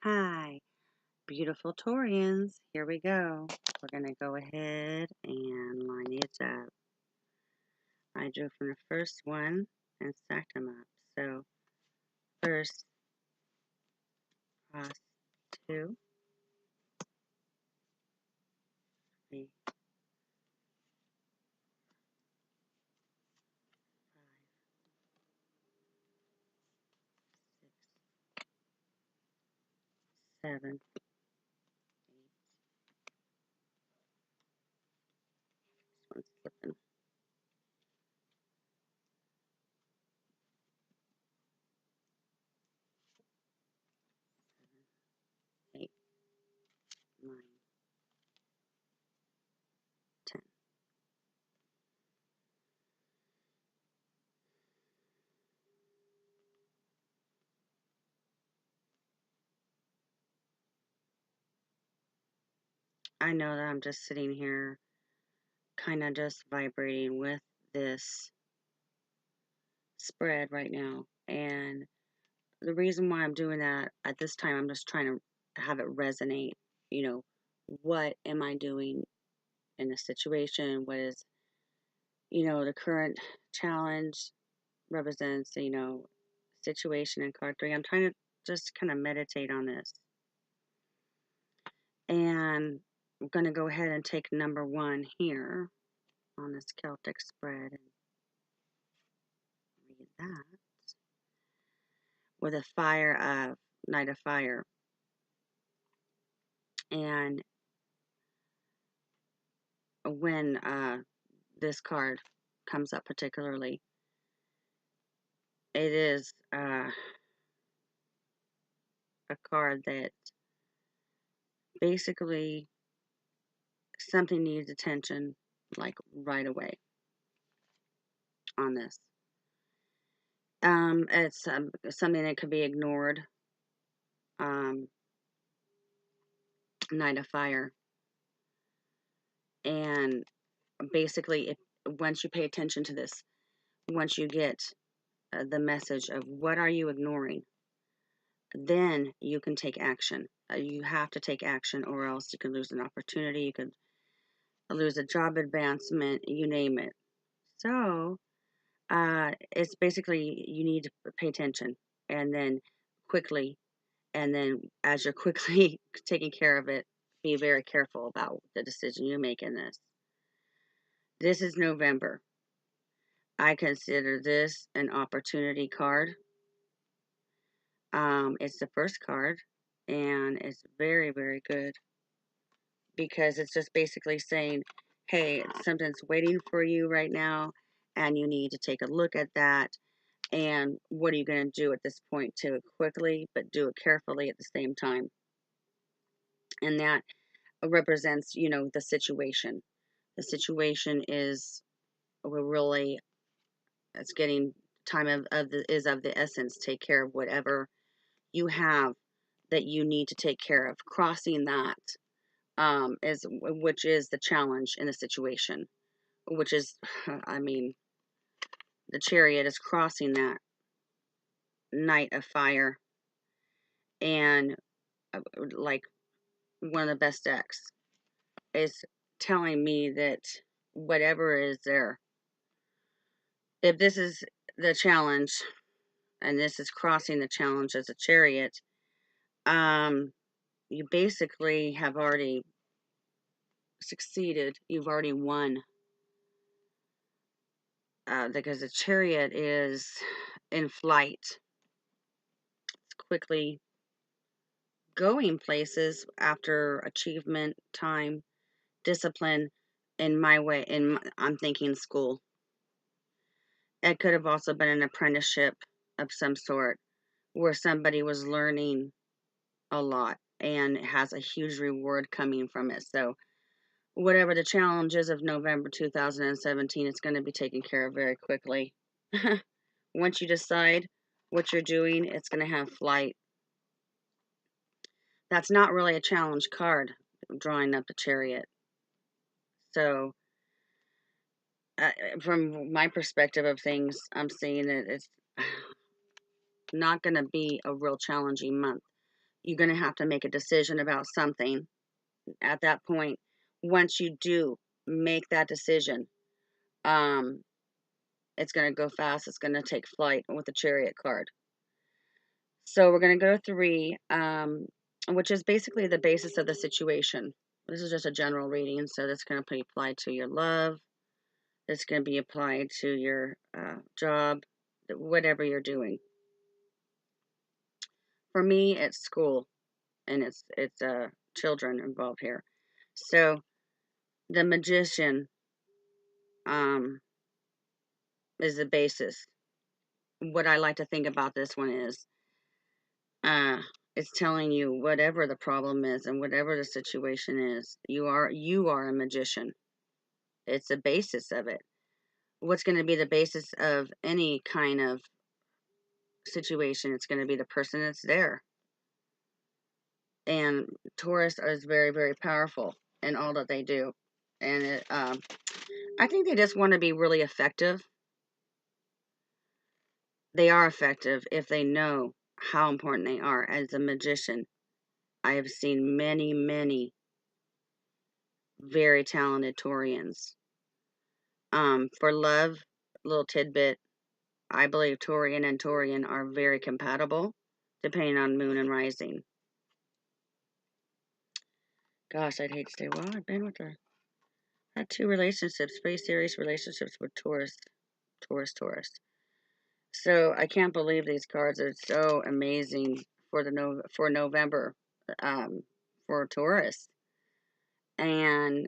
Hi, beautiful Taurians. Here we go. We're going to go ahead and line these up. I drew from the first one and stacked them up. So first, cross 2, 3, 5, 6, 7, 8. This one's slipping. 7, 8, 9, 10. I know that I'm just sitting here kind of just vibrating with this spread right now. And the reason why I'm doing that at this time, I'm just trying to have it resonate. You know, what am I doing in this situation? What is, the current challenge represents, situation in card 3. I'm trying to just kind of meditate on this. And I'm going to go ahead and take number 1 here on this Celtic spread and read that with a fire of Knight of Fire. And when this card comes up particularly, it is a card that basically something needs attention like right away on this. It's something that could be ignored. Knight of Fire. And basically, once you pay attention to this, once you get the message of what are you ignoring, then you can take action. You have to take action, or else you could lose an opportunity. You could lose a job advancement, you name it. So it's basically you need to pay attention, and then quickly, and then as you're quickly taking care of it, be very careful about the decision you make in this. This is November. I consider this an opportunity card. It's the first card, and it's very, very good because it's just basically saying, hey, something's waiting for you right now, and you need to take a look at that. And what are you going to do at this point to it quickly, but do it carefully at the same time? And that represents, the situation. The situation is really, it's getting time is of the essence. Take care of whatever you have that you need to take care of. Crossing that which is the challenge in the situation, which is, I mean, the Chariot is crossing that Knight of Fire, and like one of the best decks is telling me that whatever is there, if this is the challenge and this is crossing the challenge as a Chariot, you basically have already succeeded. You've already won. Because the Chariot is in flight. It's quickly going places after achievement, time, discipline. In my way, I'm thinking school. It could have also been an apprenticeship of some sort where somebody was learning a lot and has a huge reward coming from it. So whatever the challenge is of November 2017, it's going to be taken care of very quickly. Once you decide what you're doing, it's going to have flight. That's not really a challenge card, drawing up the Chariot. So, from my perspective of things, I'm seeing that it's not going to be a real challenging month you're going to have to make a decision about something at that point. Once you do make that decision, um, it's going to go fast. It's going to take flight with the Chariot card. So we're going to go 3, which is basically the basis of the situation. This is just a general reading, so that's going to be applied to your love. It's going to be applied to your job, whatever you're doing. For me, it's school, and it's children involved here. So the Magician is the basis. What I like to think about this one is, it's telling you whatever the problem is and whatever the situation is, you are a magician. It's the basis of it. What's going to be the basis of any kind of situation? It's going to be the person that's there. And Taurus is very, very powerful in all that they do. And I think they just want to be really effective. They are effective if they know how important they are. As a magician, I have seen many, many very talented Taurians. For love, little tidbit, I believe Taurian and Taurian are very compatible, depending on moon and rising. Gosh, I'd hate to say, well, I've been with had 2 relationships, pretty serious relationships with Taurus. So I can't believe these cards are so amazing for November, for Taurus. And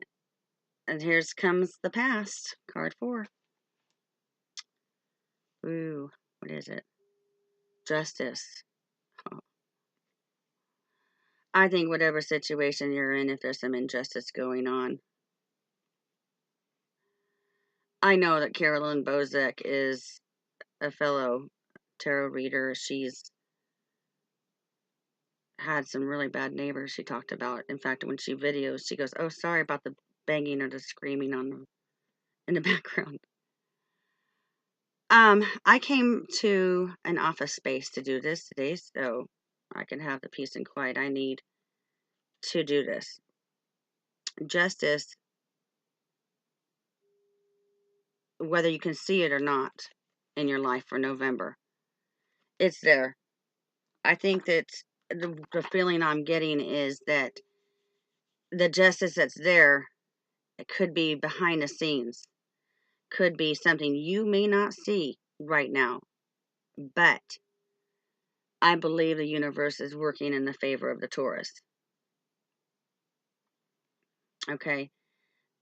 here comes the past, card 4. Ooh, what is it? Justice. Oh. I think whatever situation you're in, if there's some injustice going on. I know that Carolyn Bozek is a fellow tarot reader. She's had some really bad neighbors she talked about. In fact, when she videos, she goes, "Oh, sorry about the banging or the screaming in the background." I came to an office space to do this today, so I can have the peace and quiet I need to do this. Justice, whether you can see it or not in your life for November, it's there. I think that the feeling I'm getting is that the justice that's there, it could be behind the scenes, could be something you may not see right now, but I believe the universe is working in the favor of the Taurus. Okay,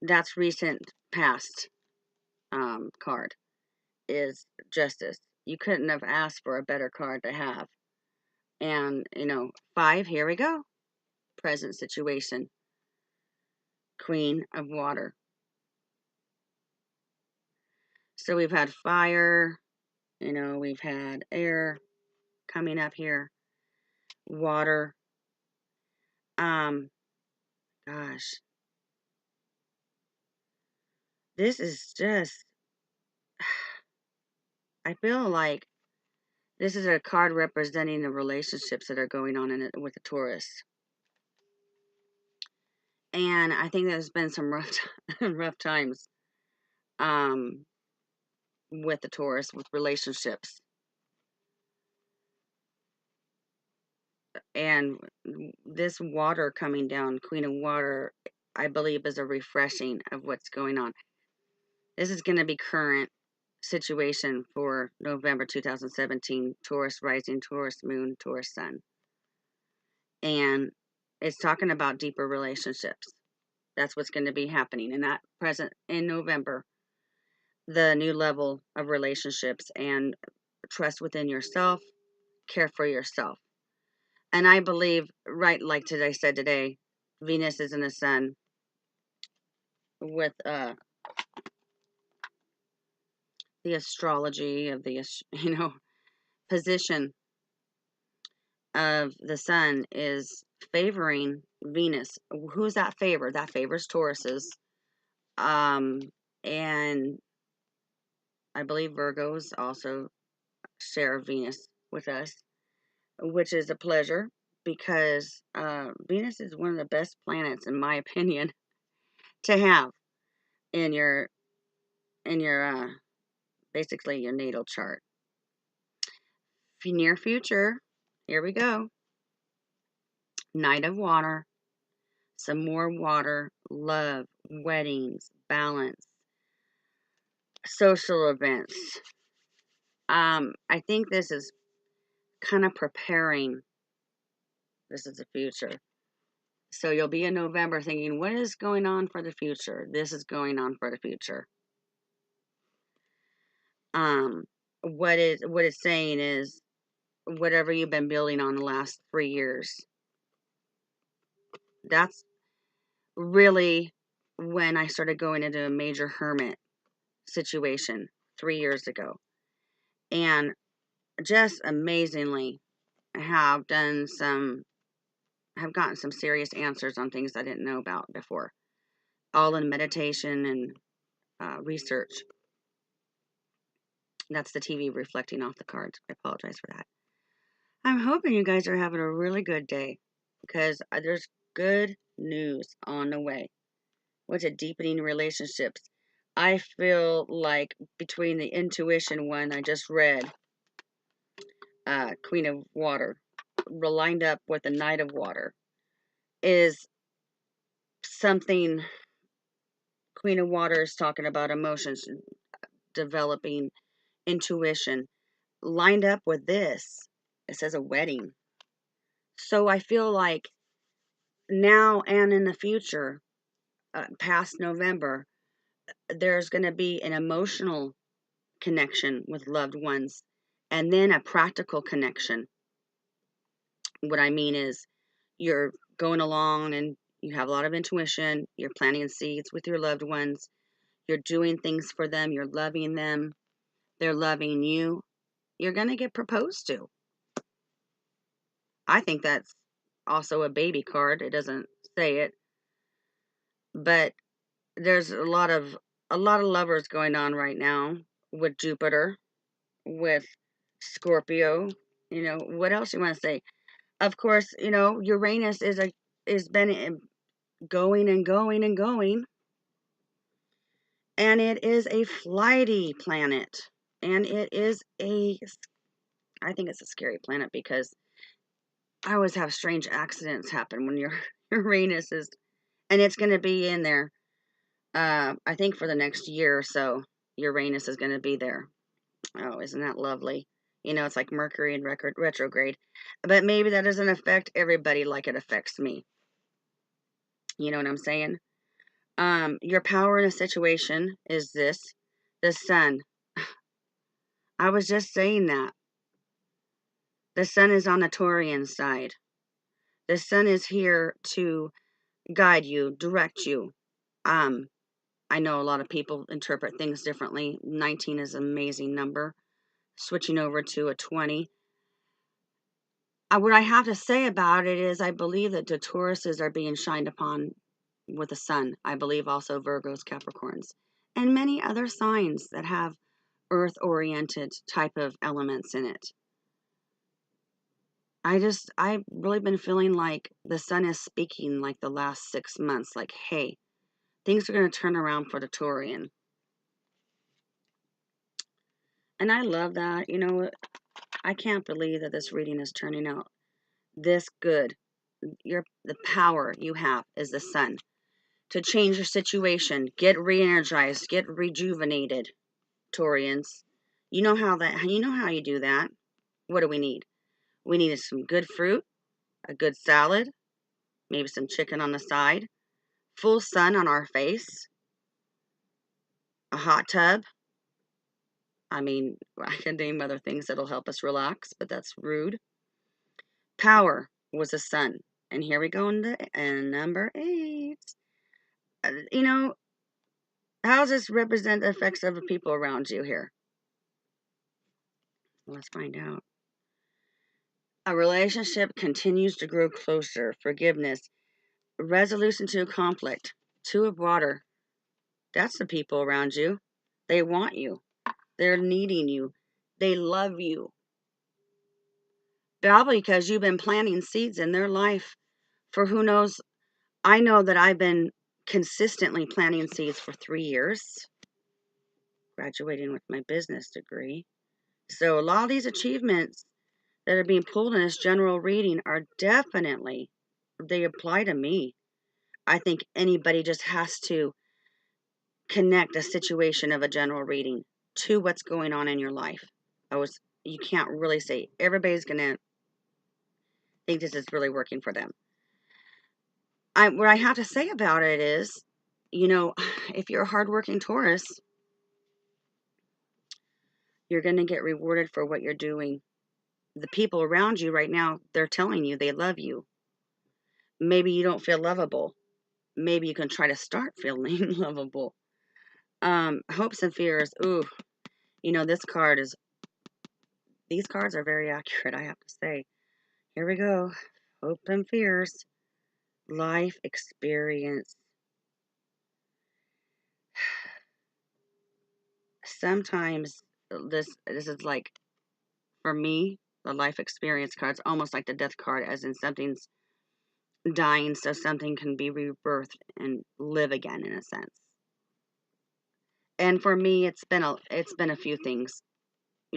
that's recent past card is justice. You couldn't have asked for a better card to have. And 5, here we go. Present situation. Queen of Water. So we've had fire, we've had air coming up here, water. Gosh, this is just, I feel like this is a card representing the relationships that are going on with the Taurus. And I think there's been some rough times with the Taurus, with relationships. And this water coming down, Queen of Water, I believe is a refreshing of what's going on. This is going to be current situation for November 2017, Taurus rising, Taurus moon, Taurus sun. And it's talking about deeper relationships. That's what's going to be happening in that present in November. The new level of relationships and trust within yourself, care for yourself. And I believe, right, like I said today, Venus is in the sun with the astrology of the position of the sun is favoring Venus. Who's that favor? That favors Tauruses. And I believe Virgos also share Venus with us, which is a pleasure. because Venus is one of the best planets, in my opinion, to have in your basically your natal chart. Near future, here we go. Knight of Water, some more water, love, weddings, balance, social events. I think this is kind of preparing. This is the future. So you'll be in November thinking, what is going on for the future? This is going on for the future. What it's saying is whatever you've been building on the last 3 years. That's really when I started going into a major hermit situation 3 years ago. And just amazingly have gotten some serious answers on things I didn't know about before. All in meditation and research. That's the TV reflecting off the cards. I apologize for that. I'm hoping you guys are having a really good day because there's good news on the way. What's it? Deepening relationships. I feel like between the intuition one I just read, Queen of Water, lined up with the Knight of Water, is something. Queen of Water is talking about emotions, developing intuition. Lined up with this, it says a wedding. So I feel like now and in the future, past November, there's going to be an emotional connection with loved ones and then a practical connection. What I mean is you're going along and you have a lot of intuition, you're planting seeds with your loved ones, you're doing things for them, you're loving them, they're loving you. You're going to get proposed to. I think that's also a baby card. It doesn't say it, but there's a lot of lovers going on right now with Jupiter, with Scorpio. What else you want to say? Of course, Uranus is been going and going and going, and it is a flighty planet, and I think it's a scary planet because I always have strange accidents happen when your Uranus is, and it's going to be in there. I think for the next year or so, Uranus is going to be there. Oh, isn't that lovely? It's like Mercury in retrograde. But maybe that doesn't affect everybody like it affects me. You know what I'm saying? Your power in a situation is this. The sun. I was just saying that. The sun is on the Taurian side. The sun is here to guide you, direct you. I know a lot of people interpret things differently. 19 is an amazing number. Switching over to a 20. What I have to say about it is I believe that the Tauruses are being shined upon with the sun. I believe also Virgos, Capricorns, and many other signs that have earth-oriented type of elements in it. I've really been feeling like the sun is speaking like the last 6 months, like, hey, things are going to turn around for the Taurian. And I love that. I can't believe that this reading is turning out this good. The power you have is the sun to change your situation, get re-energized, get rejuvenated. Taurians, you know how you do that. What do we need? We needed some good fruit, a good salad, maybe some chicken on the side, full sun on our face, a hot tub. I mean, I can name other things that'll help us relax, but that's rude. Power was the sun. And here we go into number 8. How does this represent the effects of the people around you here? Let's find out. A relationship continues to grow closer. Forgiveness. Resolution to conflict. 2 of water. That's the people around you. They want you. They're needing you. They love you. Probably because you've been planting seeds in their life for who knows. I know that I've been consistently planting seeds for 3 years, graduating with my business degree. So a lot of these achievements that are being pulled in this general reading are definitely, they apply to me. I think anybody just has to connect a situation of a general reading to what's going on in your life. You can't really say everybody's going to think this is really working for them. What I have to say about it is, if you're a hardworking Taurus, you're going to get rewarded for what you're doing. The people around you right now, they're telling you they love you. Maybe you don't feel lovable. Maybe you can try to start feeling lovable. Hopes and fears. Ooh, these cards are very accurate, I have to say. Here we go. Hope and fears. Life experience. Sometimes this is like, for me, the life experience card's almost like the death card, as in something's dying so something can be rebirthed and live again, in a sense. And for me, it's been a few things.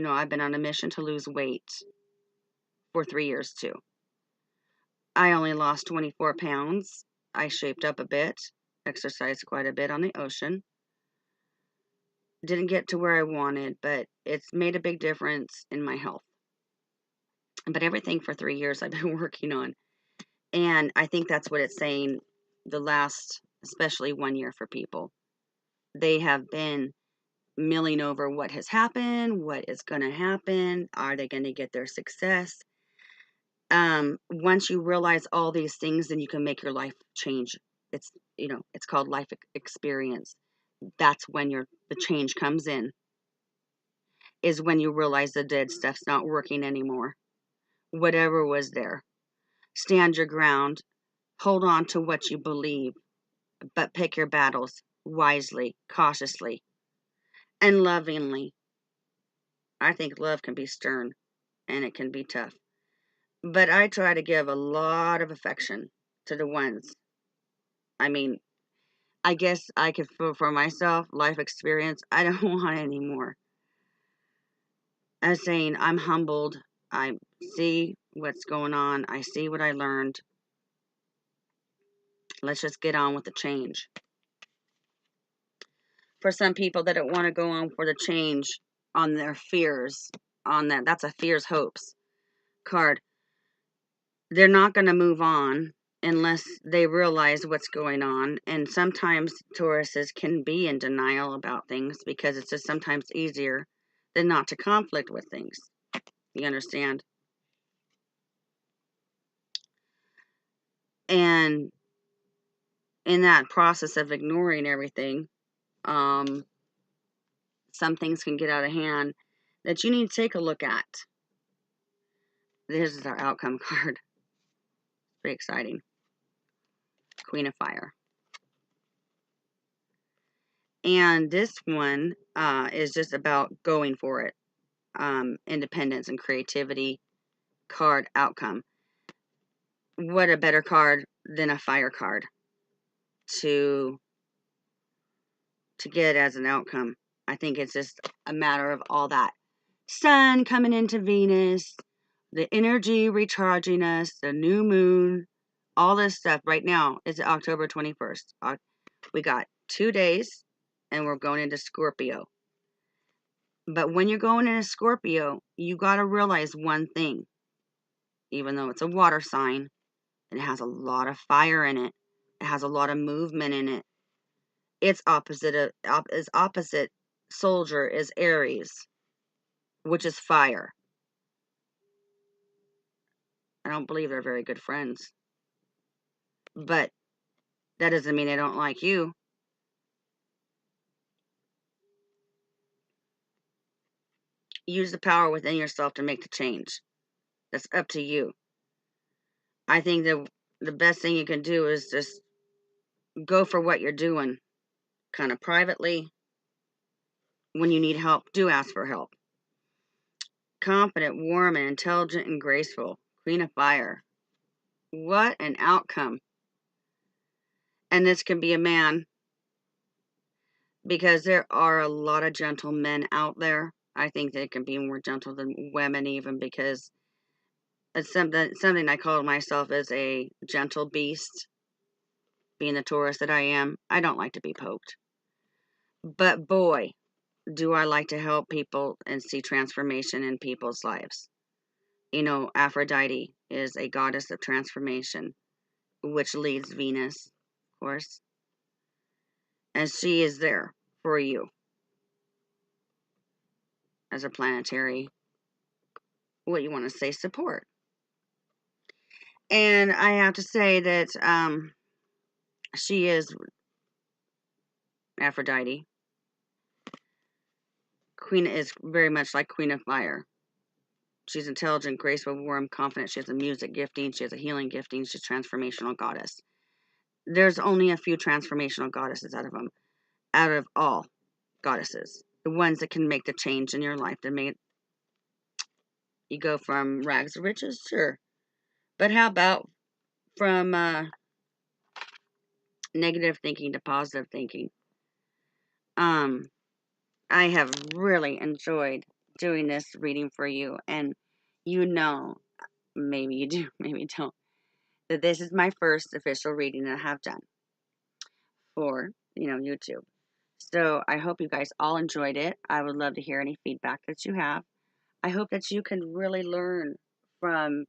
I've been on a mission to lose weight for 3 years too. I only lost 24 pounds. I shaped up a bit, exercised quite a bit on the ocean. Didn't get to where I wanted, but it's made a big difference in my health. But everything for 3 years I've been working on. And I think that's what it's saying the last, especially 1 year for people. They have been milling over what has happened, what is going to happen, are they going to get their success? Once you realize all these things, then you can make your life change. It's called life experience. That's when the change comes in, is when you realize the dead stuff's not working anymore. Whatever was there. Stand your ground. Hold on to what you believe, but pick your battles wisely, cautiously, and lovingly. I think love can be stern and it can be tough. But I try to give a lot of affection to the ones. I guess I could feel for myself, life experience, I don't want it anymore. As saying, I'm humbled. I see what's going on. I see what I learned. Let's just get on with the change. For some people that don't want to go on for the change on their fears, that's a fears hopes card. They're not going to move on unless they realize what's going on. And sometimes Tauruses can be in denial about things because it's just sometimes easier than not to conflict with things. You understand? And in that process of ignoring everything, some things can get out of hand that you need to take a look at. This is our outcome card. Pretty exciting. Queen of Fire. And this one is just about going for it. Independence and creativity card outcome. What a better card than a fire card to get as an outcome. I think it's just a matter of all that sun coming into Venus, the energy recharging us, the new moon, all this stuff. Right now is October 21st. We got 2 days and we're going into Scorpio. But when you're going into Scorpio, you got to realize one thing. Even though it's a water sign, it has a lot of fire in it. It has a lot of movement in it. Its opposite soldier is Aries, which is fire. I don't believe they're very good friends. But that doesn't mean they don't like you. Use the power within yourself to make the change. That's up to you. I think the best thing you can do is just go for what you're doing. Kind of privately. When you need help, do ask for help. Confident, warm, and intelligent and graceful. Queen of Fire. What an outcome. And this can be a man, because there are a lot of gentle men out there. I think they can be more gentle than women, even, because it's something I call myself as a gentle beast. Being the Taurus that I am, I don't like to be poked. But boy, do I like to help people and see transformation in people's lives. You know, Aphrodite is a goddess of transformation, which leads Venus, of course. And she is there for you as a planetary, what you want to say, support. And I have to say that she is Aphrodite. Queen is very much like Queen of Fire. She's intelligent, graceful, warm, confident. She has a music gifting. She has a healing gifting. She's a transformational goddess. There's only a few transformational goddesses out of all goddesses. The ones that can make the change in your life, that make you go from rags to riches, sure. But how about from negative thinking to positive thinking? I have really enjoyed doing this reading for you, and you know, maybe you do, maybe you don't, that this is my first official reading that I have done for, YouTube. So I hope you guys all enjoyed it. I would love to hear any feedback that you have. I hope that you can really learn from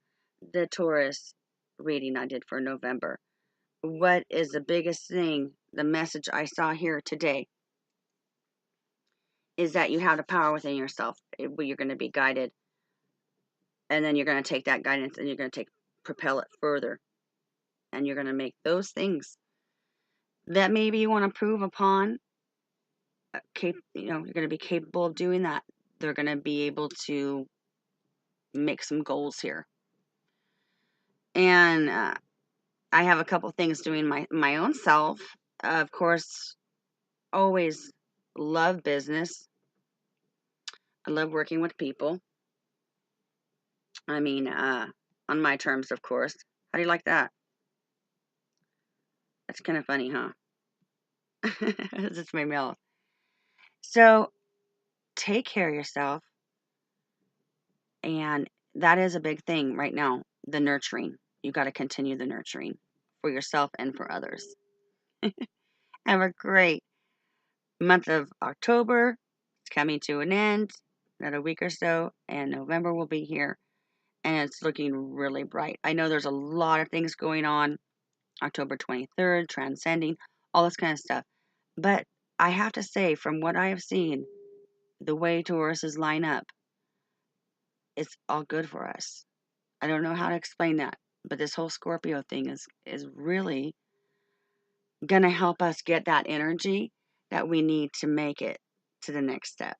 the Taurus reading I did for November. What is the biggest thing, the message I saw here today, is that you have the power within yourself. You're going to be guided, and then you're going to take that guidance and you're going to propel it further, and you're going to make those things that maybe you want to prove upon. You're going to be capable of doing that. They're going to be able to make some goals here. And I have a couple things doing my own self. Of course, always love business. I love working with people. I mean, on my terms, of course. How do you like that? That's kind of funny, huh? It just made me laugh. So, take care of yourself. And that is a big thing right now, the nurturing. You got to continue the nurturing for yourself and for others. Have a great month of October. It's coming to an end. Another week or so, and November will be here. And it's looking really bright. I know there's a lot of things going on. October 23rd, transcending, all this kind of stuff. But I have to say, from what I have seen, the way Tauruses line up, it's all good for us. I don't know how to explain that, but this whole Scorpio thing is really going to help us get that energy that we need to make it to the next step.